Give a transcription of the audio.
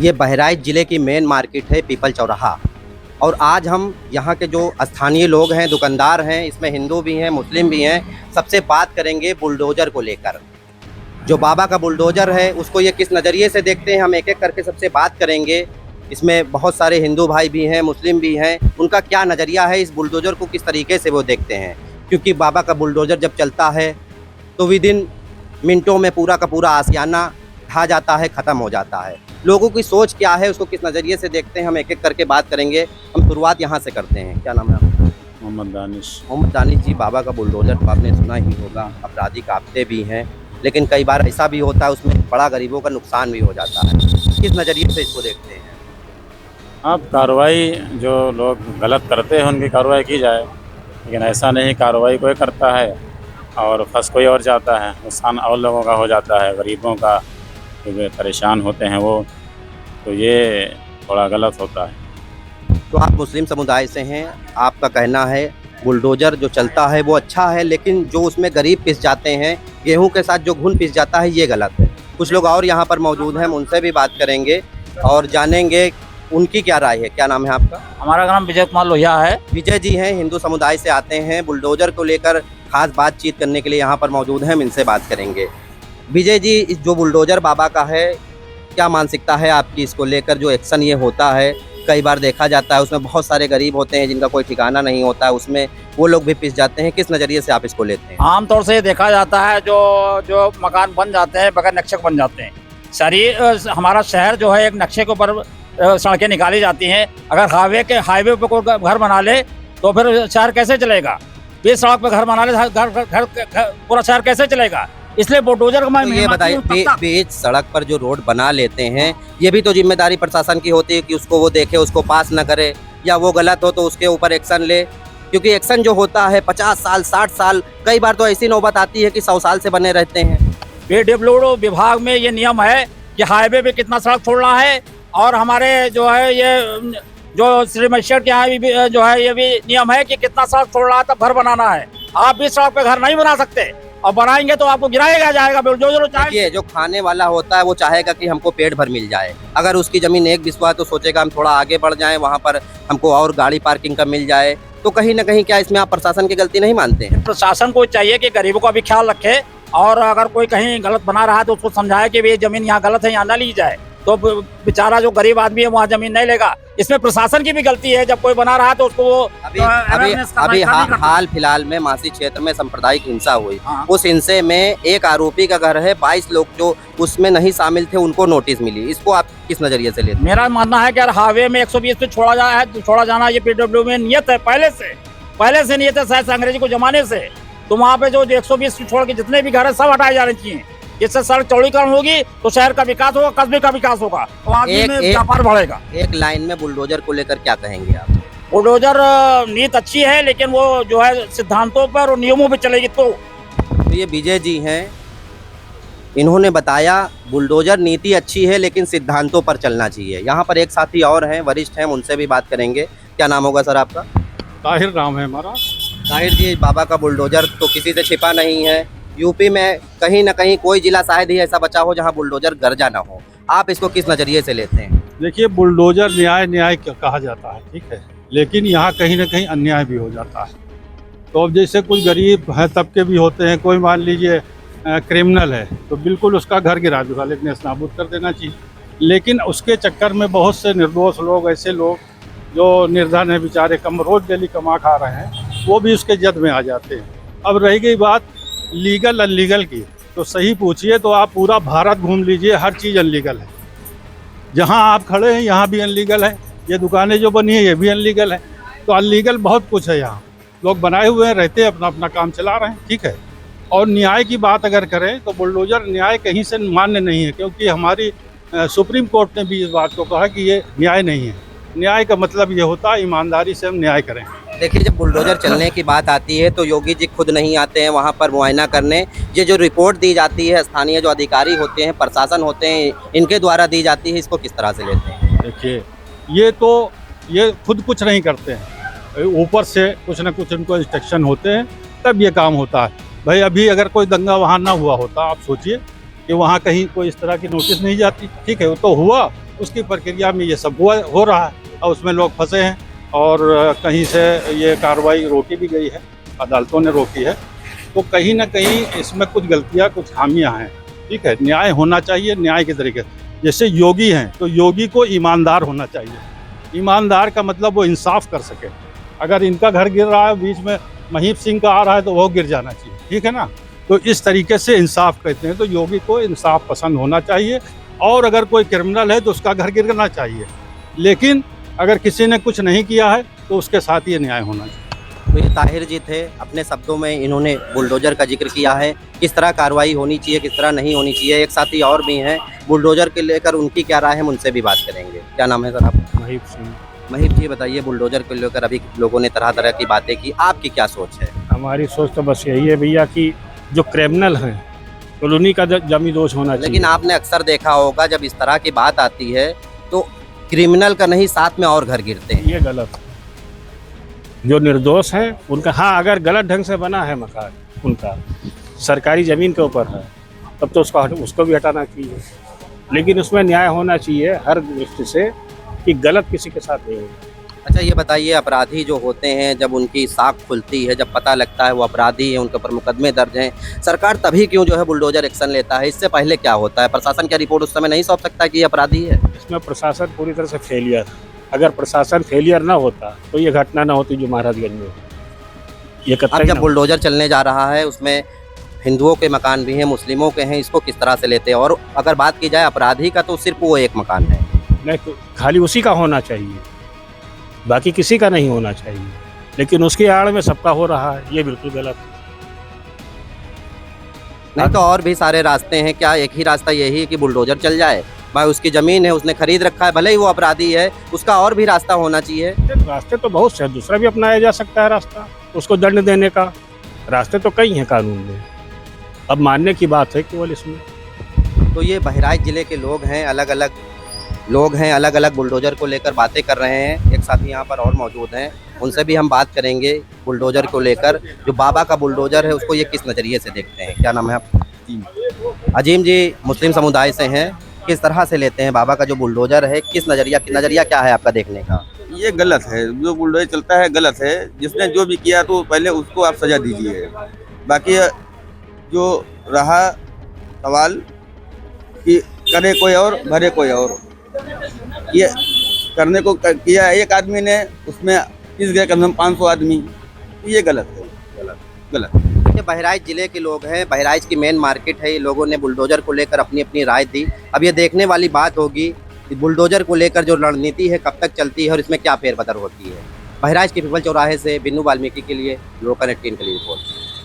ये बहराइच ज़िले की मेन मार्केट है पीपल चौराहा। और आज हम यहाँ के जो स्थानीय लोग हैं, दुकानदार हैं, इसमें हिंदू भी हैं, मुस्लिम भी हैं, सबसे बात करेंगे बुलडोज़र को लेकर। जो बाबा का बुलडोज़र है उसको ये किस नज़रिए से देखते हैं, हम एक एक करके सबसे बात करेंगे। इसमें बहुत सारे हिंदू भाई भी हैं, मुस्लिम भी हैं, उनका क्या नज़रिया है, इस बुलडोज़र को किस तरीके से वो देखते हैं। क्योंकि बाबा का बुलडोज़र जब चलता है तो विदिन मिनटों में पूरा का पूरा आशियाना ढा जाता है, ख़त्म हो जाता है। लोगों की सोच क्या है, उसको किस नज़रिए से देखते हैं, हम एक एक करके बात करेंगे। हम शुरुआत यहाँ से करते हैं। क्या नाम है आपका? मोहम्मद दानिश। मोहम्मद दानिश जी, बाबा का बुलडोज़र तो आपने सुना ही होगा, अपराधी कांपते भी हैं, लेकिन कई बार ऐसा भी होता है उसमें बड़ा गरीबों का नुकसान भी हो जाता है। किस नज़रिए से इसको देखते हैं? आप कार्रवाई जो लोग गलत करते हैं उनकी कार्रवाई की जाए, लेकिन ऐसा नहीं कार्रवाई कोई करता है और फंस कोई और जाता है, नुकसान और लोगों का हो जाता है, गरीबों का जो परेशान होते हैं वो, तो ये थोड़ा गलत होता है। तो आप मुस्लिम समुदाय से हैं, आपका कहना है बुलडोज़र जो चलता है वो अच्छा है, लेकिन जो उसमें गरीब पिस जाते हैं, गेहूं के साथ जो घुन पिस जाता है, ये गलत है। कुछ लोग और यहाँ पर मौजूद हैं, हम उनसे भी बात करेंगे और जानेंगे उनकी क्या राय है। क्या नाम है आपका? हमारा नाम विजय कुमार लोहिया है। विजय जी हैं, हिंदू समुदाय से आते हैं, बुलडोज़र को लेकर खास बातचीत करने के लिए यहाँ पर मौजूद हैं, हम इनसे बात करेंगे। विजय जी, इस जो बुलडोज़र बाबा का है, क्या मानसिकता है आपकी इसको लेकर? जो एक्शन ये होता है, कई बार देखा जाता है उसमें बहुत सारे गरीब होते हैं जिनका कोई ठिकाना नहीं होता है, उसमें वो लोग भी पिस जाते हैं। किस नज़रिए से आप इसको लेते हैं? आमतौर से देखा जाता है जो मकान बन जाते हैं बगैर नक्शे बन जाते हैं। हमारा शहर जो है एक नक्शे के ऊपर सड़कें निकाली जाती हैं। अगर हाईवे पे कोई घर बना ले तो फिर शहर कैसे चलेगा? बीच सड़क पे घर बना ले, घर पूरा शहर कैसे चलेगा? इसलिए बुलडोज़र को मैं ये बताइए, बीच सड़क पर जो रोड बना लेते हैं, ये भी तो जिम्मेदारी प्रशासन की होती है कि उसको वो देखे, उसको पास न करे, या वो गलत हो तो उसके ऊपर एक्शन ले। क्योंकि एक्शन जो होता है 50 साल 60 साल, कई बार तो ऐसी नौबत आती है कि 100 साल से बने रहते हैं। पीडब्ल्यूडी विभाग में ये नियम है कि हाईवे पे कितना सड़क छोड़ना है, और हमारे जो है ये जो श्री मजिस्ट्रेट के यहाँ भी जो है ये भी नियम है कि कितना सड़क छोड़ना है तब घर बनाना है। आप भी सड़क पे घर नहीं बना सकते, और बनाएंगे तो आपको गिराएगा जाएगा। देखिए, जो खाने वाला होता है वो चाहेगा कि हमको पेट भर मिल जाए। अगर उसकी जमीन एक बिस्वा है तो सोचेगा हम थोड़ा आगे बढ़ जाएं, वहाँ पर हमको और गाड़ी पार्किंग का मिल जाए। तो कहीं ना कहीं क्या इसमें आप प्रशासन की गलती नहीं मानते हैं? प्रशासन को चाहिए कि गरीबों का भी ख्याल रखे, और अगर कोई कहीं गलत बना रहा है तो उसको समझाए कि ये जमीन यहाँ गलत है, यहाँ न ली जाए। तो बेचारा जो गरीब आदमी है वहाँ जमीन नहीं लेगा। इसमें प्रशासन की भी गलती है, जब कोई बना रहा है तो उसको वो अभी हाल फिलहाल में मासी क्षेत्र में सांप्रदायिक हिंसा हुई। हाँ। उस हिंसे में एक आरोपी का घर है, 22 लोग जो उसमें नहीं शामिल थे उनको नोटिस मिली। इसको आप किस नजरिए से लेते हैं? मेरा मानना है कि यार हाईवे में 120 पे छोड़ा जाना ये पीडब्ल्यू में नियत है, पहले से नियत है, शायद अंग्रेजी को जमाने से। तो वहाँ पे जो 120 छोड़ के जितने भी घर है सब हटाए जाने चाहिए। इससे सड़क चौड़ीकरण होगी तो शहर का विकास होगा, कस्बे का विकास होगा, तो आगे में व्यापार बढ़ेगा। एक लाइन में बुलडोजर को लेकर क्या कहेंगे आप? बुलडोजर नीति अच्छी है, लेकिन वो जो है सिद्धांतों पर और नियमों पर चलेगी तो ये विजय जी हैं, इन्होंने बताया बुलडोजर नीति अच्छी है लेकिन सिद्धांतों पर चलना चाहिए। यहाँ पर एक साथी और हैं, वरिष्ठ हैं, उनसे भी बात करेंगे। क्या नाम होगा सर आपका? ताहिर नाम है हमारा। ताहिर जी, बाबा का बुलडोजर तो किसी से छिपा नहीं है। यूपी में कहीं ना कहीं कोई जिला शायद ही ऐसा बचा हो जहां बुलडोजर गर्जा ना हो। आप इसको किस नज़रिए से लेते हैं? देखिए, बुलडोजर न्याय कहा जाता है, ठीक है, लेकिन यहाँ कहीं ना कहीं अन्याय भी हो जाता है। तो अब जैसे कुछ गरीब हैं तबके भी होते हैं, कोई मान लीजिए क्रिमिनल है तो बिल्कुल उसका घर गिरा दूंगा, लेकिन नाबूद कर देना चाहिए। लेकिन उसके चक्कर में बहुत से निर्दोष लोग, ऐसे लोग जो निर्धन है बेचारे, रोज डेली कमा खा रहे हैं, वो भी उसके जद में आ जाते हैं। अब रही गई बात लीगल अनलीगल की, तो सही पूछिए तो आप पूरा भारत घूम लीजिए, हर चीज़ अनलीगल है। जहां आप खड़े हैं यहाँ भी अनलीगल है, ये दुकानें जो बनी है ये भी अनलीगल है। तो अनलीगल बहुत कुछ है, यहाँ लोग बनाए हुए हैं, रहते हैं, अपना अपना काम चला रहे हैं, ठीक है। और न्याय की बात अगर करें तो बुलडोजर न्याय कहीं से मान्य नहीं है, क्योंकि हमारी सुप्रीम कोर्ट ने भी इस बात को कहा कि ये न्याय नहीं है। न्याय का मतलब ये होता है ईमानदारी से हम न्याय करें। देखिए, जब बुलडोजर चलने की बात आती है तो योगी जी खुद नहीं आते हैं वहाँ पर मुआयना करने। ये जो रिपोर्ट दी जाती है स्थानीय जो अधिकारी होते हैं, प्रशासन होते हैं, इनके द्वारा दी जाती है, इसको किस तरह से लेते हैं? देखिए, ये खुद कुछ नहीं करते हैं, ऊपर से कुछ न कुछ इनको इंस्ट्रक्शन होते हैं, तब ये काम होता है। भाई अभी अगर कोई दंगा वहाँ ना हुआ होता, आप सोचिए कि वहाँ कहीं कोई इस तरह की नोटिस नहीं जाती, ठीक है, वो तो हुआ उसकी प्रक्रिया में ये सब हो रहा है और उसमें लोग फंसे हैं और कहीं से ये कार्रवाई रोकी भी गई है, अदालतों ने रोकी है। तो कहीं ना कहीं इसमें कुछ गलतियां, कुछ खामियां हैं। ठीक है, न्याय होना चाहिए न्याय के तरीके। जैसे योगी हैं तो योगी को ईमानदार होना चाहिए। ईमानदार का मतलब वो इंसाफ कर सके। अगर इनका घर गिर रहा है, बीच में महीप सिंह का आ रहा है, तो वो गिर जाना चाहिए। ठीक है ना, तो इस तरीके से इंसाफ कहते हैं। तो योगी को इंसाफ पसंद होना चाहिए और अगर कोई क्रिमिनल है तो उसका घर गिरना चाहिए। लेकिन अगर किसी ने कुछ नहीं किया है तो उसके साथ ये न्याय होना चाहिए। तो ये ताहिर जी थे, अपने शब्दों में इन्होंने बुलडोजर का जिक्र किया है, किस तरह कार्रवाई होनी चाहिए, किस तरह नहीं होनी चाहिए। एक साथी और भी हैं, बुलडोजर के लेकर उनकी क्या राय है, उनसे भी बात करेंगे। क्या नाम है सर आपका? महीप सिंह। महीप जी बताइए, बुलडोजर को लेकर अभी लोगों ने तरह तरह की बातें की, आपकी क्या सोच है? हमारी सोच तो बस यही है भैया कि जो क्रिमिनल हैं तो उन्हीं का जमी दोष होना चाहिए। लेकिन आपने अक्सर देखा होगा जब इस तरह की बात आती है तो क्रिमिनल का नहीं, साथ में और घर गिरते हैं। ये गलत है। जो निर्दोष हैं उनका, हाँ अगर गलत ढंग से बना है मकान उनका, सरकारी ज़मीन के ऊपर है, तब तो उसको भी हटाना चाहिए। लेकिन उसमें न्याय होना चाहिए हर दृष्टि से कि गलत किसी के साथ नहीं होगा। अच्छा ये बताइए, अपराधी जो होते हैं जब उनकी साख खुलती है, जब पता लगता है वो अपराधी है, उनके ऊपर मुकदमे दर्ज हैं, सरकार तभी क्यों जो है बुलडोजर एक्शन लेता है? इससे पहले क्या होता है? प्रशासन क्या रिपोर्ट उस समय नहीं सौंप सकता कि ये अपराधी है? इसमें प्रशासन पूरी तरह से फेलियर है। अगर प्रशासन फेलियर ना होता तो ये घटना ना होती जो महाराजगंज में ये अब जब बुलडोजर चलने जा रहा है उसमें हिंदुओं के मकान भी हैं, मुस्लिमों के हैं, इसको किस तरह से लेते हैं? और अगर बात की जाए अपराधी का तो सिर्फ वो एक मकान है। नहीं, तो खाली उसी का होना चाहिए, बाकी किसी का नहीं होना चाहिए। लेकिन उसकी आड़ में सबका हो रहा है, ये बिल्कुल गलत है। नहीं तो और भी सारे रास्ते हैं, क्या एक ही रास्ता यही है कि बुलडोजर चल जाए? भाई उसकी ज़मीन है, उसने खरीद रखा है, भले ही वो अपराधी है, उसका और भी रास्ता होना चाहिए। रास्ते तो बहुत से हैं, दूसरा भी अपनाया जा सकता है रास्ता, उसको दंड देने का। रास्ते तो कई हैं कानून में, अब मानने की बात है केवल इसमें। तो ये बहराइच ज़िले के लोग हैं, अलग अलग लोग हैं, अलग अलग बुलडोजर को लेकर बातें कर रहे हैं। एक साथी यहाँ पर और मौजूद हैं, उनसे भी हम बात करेंगे बुलडोजर को लेकर। जो बाबा का बुलडोजर है उसको ये किस नज़रिए से देखते हैं? क्या नाम है आपका? अजीम जी मुस्लिम समुदाय से हैं, किस तरह से लेते हैं बाबा का जो बुलडोजर है? किस नज़रिया क्या है आपका देखने का? ये गलत है, जो बुलडोजर चलता है गलत है। जिसने जो भी किया तो पहले उसको आप सज़ा दीजिए। बाकी जो रहा सवाल कि करे कोई और भरे कोई और, ये करने को किया एक आदमी ने, उसमें पिस गए कम से कम 500 आदमी। ये गलत है, गलत। ये बहराइच ज़िले के लोग हैं, बहराइच की मेन मार्केट है। ये लोगों ने बुलडोजर को लेकर अपनी अपनी राय दी। अब ये देखने वाली बात होगी कि बुलडोजर को लेकर जो रणनीति है कब तक चलती है और इसमें क्या फेरबदल होती है। बहराइच के पीपल चौराहे से बिन्नू वाल्मीकि के लिए लोकल 18 के लिए रिपोर्ट।